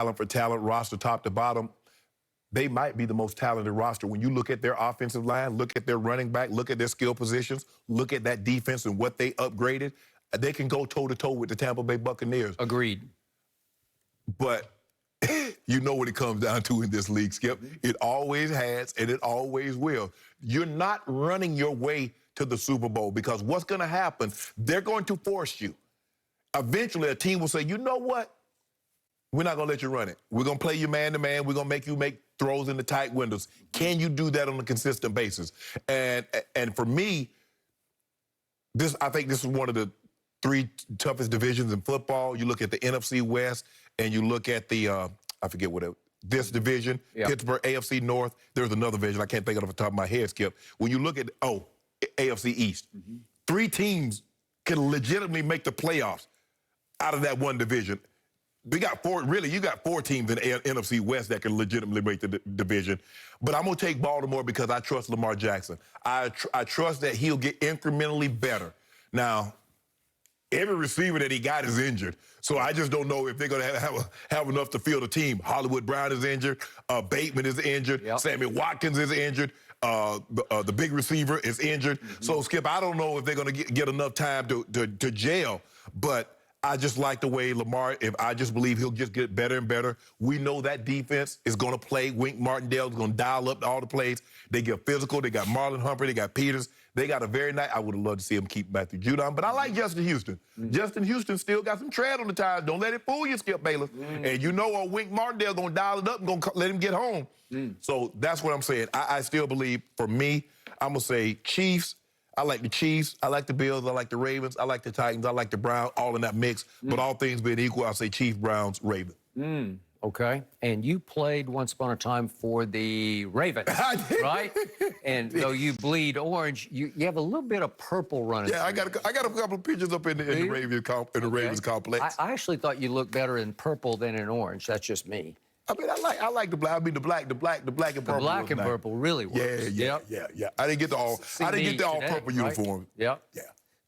talent for talent roster, top to bottom, they might be the most talented roster. When you look at their offensive line, look at their running back, look at their skill positions, look at that defense and what they upgraded, they can go toe-to-toe with the Tampa Bay Buccaneers. Agreed. But you know what it comes down to in this league, Skip. It always has, and it always will. You're not running your way to the Super Bowl because what's going to happen, they're going to force you. Eventually, a team will say, you know what? We're not going to let you run it. We're going to play you man-to-man. We're going to make you make throws in the tight windows. Can you do that on a consistent basis? And for me, I think this is one of the 3 toughest divisions in football. You look at the NFC West, and you look at the, I forget this division, Pittsburgh, AFC North. There's another division. I can't think of it off the top of my head, Skip. When you look at, AFC East, 3 teams can legitimately make the playoffs out of that one division. We got 4, really, you got 4 teams in NFC West that can legitimately make the division. But I'm going to take Baltimore because I trust Lamar Jackson. I trust that he'll get incrementally better. Now, every receiver that he got is injured. So I just don't know if they're going to have enough to field a team. Hollywood Brown is injured. Bateman is injured. Sammy Watkins is injured. The big receiver is injured. So, Skip, I don't know if they're going to get enough time to gel. But I just like the way Lamar, I just believe he'll just get better and better. We know that defense is going to play. Wink Martindale is going to dial up all the plays. They get physical. They got Marlon Humphrey. They got Peters. They got a very nice, I would have loved to see him keep Matthew Judon, but I like Justin Houston. Justin Houston still got some tread on the tires. Don't let it fool you, Skip Bayless. And you know Wink Martindale going to dial it up and going to let him get home. So that's what I'm saying. I still believe, for me, I'm going to say Chiefs. I like the Chiefs. I like the Bills. I like the Ravens. I like the Titans. I like the Browns, all in that mix. But all things being equal, I'll say Chiefs, Browns, Ravens. Okay. And you played once upon a time for the Ravens, right? And though you bleed orange, you have a little bit of purple running. Yeah, I got a couple of pictures up in the Ravens complex. I actually thought you looked better in purple than in orange. That's just me. I mean, I like the black. I mean, the black and purple. The black and purple really works. Yeah. I didn't get the all purple uniform. Yeah.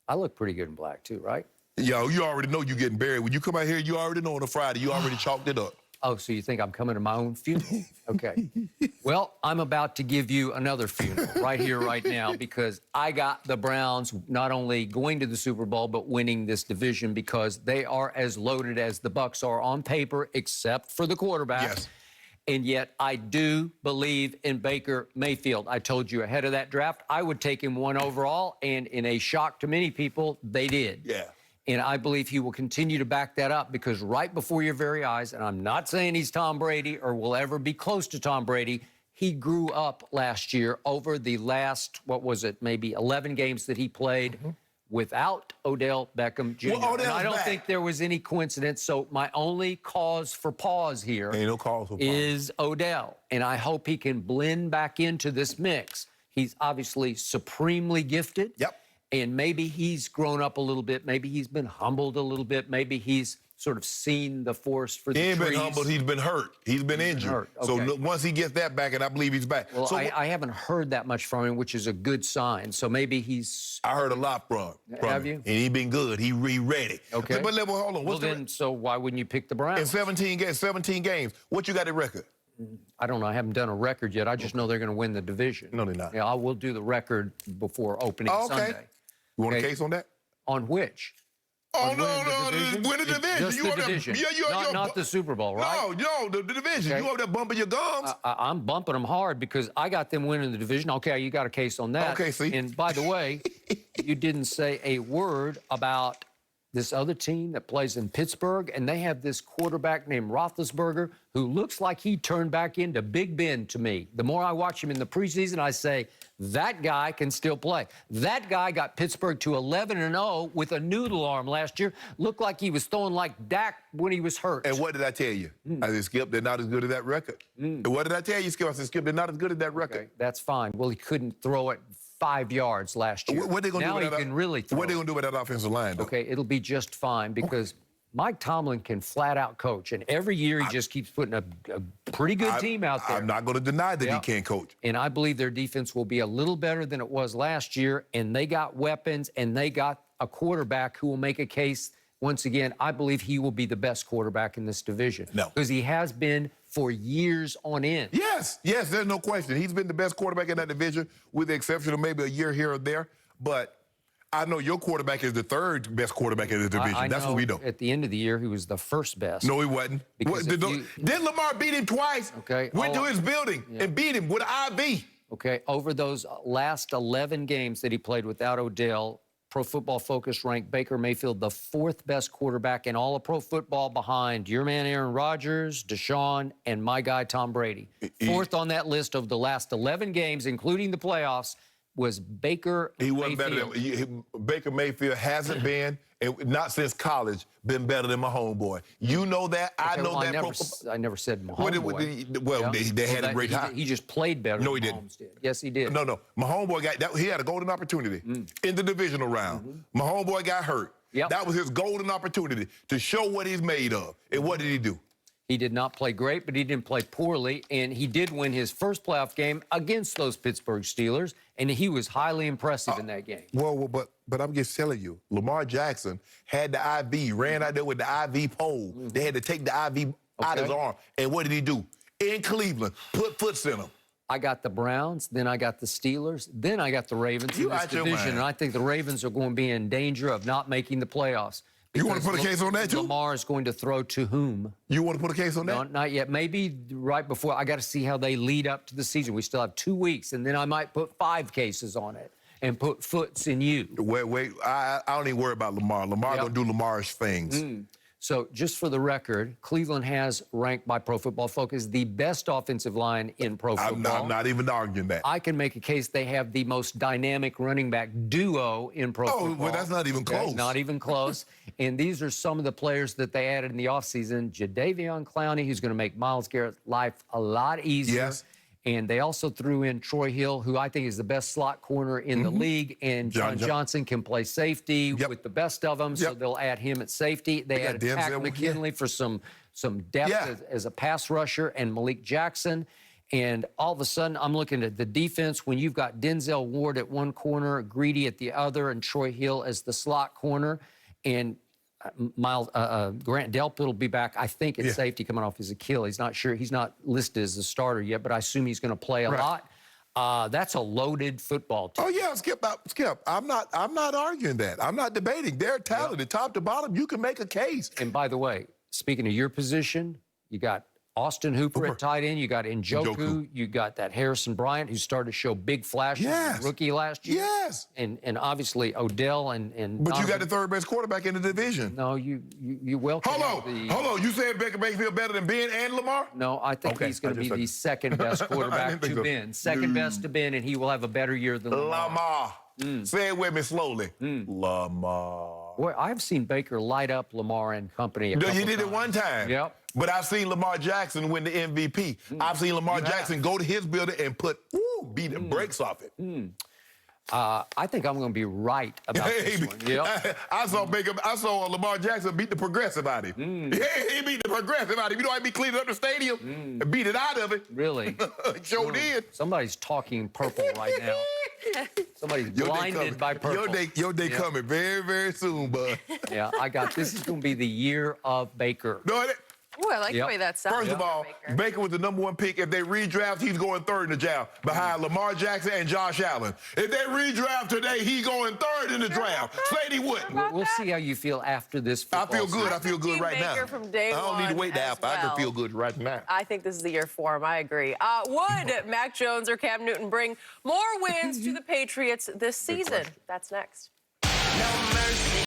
I look pretty good in black too, right? Yo, you already know you're getting buried. When you come out here, you already know on a Friday. You already chalked it up. Oh, so you think I'm coming to my own funeral? Okay. Well, I'm about to give you another funeral right here, right now, because I got the Browns not only going to the Super Bowl, but winning this division because they are as loaded as the Bucs are on paper, except for the quarterback. Yes. And yet I do believe in Baker Mayfield. I told you ahead of that draft, I would take him 1 overall, and in a shock to many people, they did. Yeah. And I believe he will continue to back that up because right before your very eyes, and I'm not saying he's Tom Brady or will ever be close to Tom Brady, he grew up last year over the last, maybe 11 games that he played without Odell Beckham Jr. Well, and I don't think there was any coincidence. So my only cause for pause here is Odell. And I hope he can blend back into this mix. He's obviously supremely gifted. Yep. And maybe he's grown up a little bit. Maybe he's been humbled a little bit. Maybe he's sort of seen the forest for the trees. He ain't been humbled. He's been hurt. He's been injured. Okay. So once he gets that back, and I believe he's back. Well, so, I haven't heard that much from him, which is a good sign. So maybe he's... I heard a lot from Have him. you? And he been good. He ready. Okay. But hold on. Well, then, so why wouldn't you pick the Browns? In 17 games, what you got at record? I don't know. I haven't done a record yet. I just know they're going to win the division. No, they're not. Yeah, I will do the record before opening Sunday. You want a case on that? On which? Oh, win the division. Just the division. Not the Super Bowl, right? No, the division. Okay. You over there bumping your gums? I'm bumping them hard because I got them winning the division. Okay, you got a case on that. Okay, see. And by the way, you didn't say a word about this other team that plays in Pittsburgh, and they have this quarterback named Roethlisberger who looks like he turned back into Big Ben to me. The more I watch him in the preseason, I say, that guy can still play. That guy got Pittsburgh to 11-0 with a noodle arm last year. Looked like he was throwing like Dak when he was hurt. And what did I tell you? I said, Skip, they're not as good as that record. And what did I tell you, Skip? I said, Skip, they're not as good as that record. Okay, that's fine. Well, he couldn't throw it 5 yards last year. What are they going to do with that? Now he can really throw. What are they going to do with that offensive line, though? Okay, it'll be just fine because Mike Tomlin can flat out coach, and every year he just keeps putting a pretty good team out there. I'm not going to deny that he can't coach. And I believe their defense will be a little better than it was last year, and they got weapons, and they got a quarterback who will make a case once again, I believe he will be the best quarterback in this division. No. Because he has been for years on end. Yes, there's no question. He's been the best quarterback in that division, with the exception of maybe a year here or there. But I know your quarterback is the third best quarterback in the division. I That's know what we know. At the end of the year, he was the first best. No, he wasn't. Because if Didn't Lamar beat him twice? Okay. Went to his building and beat him with an IV. Okay, over those last 11 games that he played without Odell, Pro Football Focus ranked Baker Mayfield the fourth best quarterback in all of pro football behind your man Aaron Rodgers, Deshaun, and my guy Tom Brady. Fourth on that list of the last 11 games, including the playoffs, was Baker He wasn't Mayfield. better than Baker Mayfield. Hasn't been, and not since college, been better than my homeboy. You know that. I know that. I never said Mahomes. Well, they had a great he, high. he just played better. No, than he didn't. Mahomes did. Yes, he did. No. My homeboy got that. He had a golden opportunity in the divisional round. My homeboy got hurt. Yep. That was his golden opportunity to show what he's made of. And what did he do? He did not play great, but he didn't play poorly, and he did win his first playoff game against those Pittsburgh Steelers, and he was highly impressive in that game. Well, but I'm just telling you, Lamar Jackson had the IV, ran out there with the IV pole. They had to take the IV out of his arm. And what did he do? In Cleveland, put foots in him. I got the Browns, then I got the Steelers, then I got the Ravens in this division, and I think the Ravens are going to be in danger of not making the playoffs. You want to put a case on that, too? Lamar is going to throw to whom? You want to put a case on that? No, not yet. Maybe right before. I got to see how they lead up to the season. We still have 2 weeks, and then I might put 5 cases on it and put foots in you. Wait. I don't even worry about Lamar. Lamar going to do Lamar's things. So just for the record, Cleveland has ranked by Pro Football Focus the best offensive line in pro football. I'm not even arguing that. I can make a case they have the most dynamic running back duo in pro football. Oh, well, that's not even close. Not even close. And these are some of the players that they added in the offseason. Jadeveon Clowney, who's going to make Myles Garrett's life a lot easier. Yes. And they also threw in Troy Hill, who I think is the best slot corner in the league. And John Johnson can play safety with the best of them, so they'll add him at safety. They added Pat McKinley for some depth as a pass rusher, and Malik Jackson. And all of a sudden, I'm looking at the defense when you've got Denzel Ward at one corner, Greedy at the other, and Troy Hill as the slot corner. And Grant Delpit will be back, I think, at safety coming off his Achilles. Not sure. He's not listed as a starter yet, but I assume he's going to play a lot. That's a loaded football team. Oh, yeah, Skip. I'm not arguing that. I'm not debating. They're talented. Top to bottom, you can make a case. And by the way, speaking of your position, you got Austin Hooper at tight end. You got Njoku. You got that Harrison Bryant, who started to show big flashes as a rookie last year. Yes. And obviously Odell and But you got the third best quarterback in the division. No, you welcome. Hold on. You said Baker Mayfield better than Ben and Lamar? No, I think he's going to be the second best quarterback to Ben. Second best to Ben, and he will have a better year than Lamar. Say it with me slowly. Lamar. Boy, I've seen Baker light up Lamar and company. No, you did it one time. Yep. But I've seen Lamar Jackson win the MVP. I've seen Lamar Jackson go to his building and beat the brakes off it. I think I'm going to be right about this one. Yep. I saw Lamar Jackson beat the progressive out of him. He beat the progressive out of him. You know, he be cleaning up the stadium and beat it out of it. Really? Sure did. Somebody's talking purple right now. Somebody's blinded by purple. Your day coming very, very soon, bud. Yeah, I got this. Is going to be the year of Baker. No, Ooh, I like the way that sounds. First of all, Baker was the #1 pick. If they redraft, he's going third in the draft behind Lamar Jackson and Josh Allen. If they redraft today, he's going third in the draft. Slade, he wouldn't. We'll see how you feel after this football I feel good. season. I feel good right now. From day I don't need to wait to after. I can well. feel good right now. I think this is the year for him. I agree. Would Mac Jones or Cam Newton bring more wins to the Patriots this season? That's next. No mercy.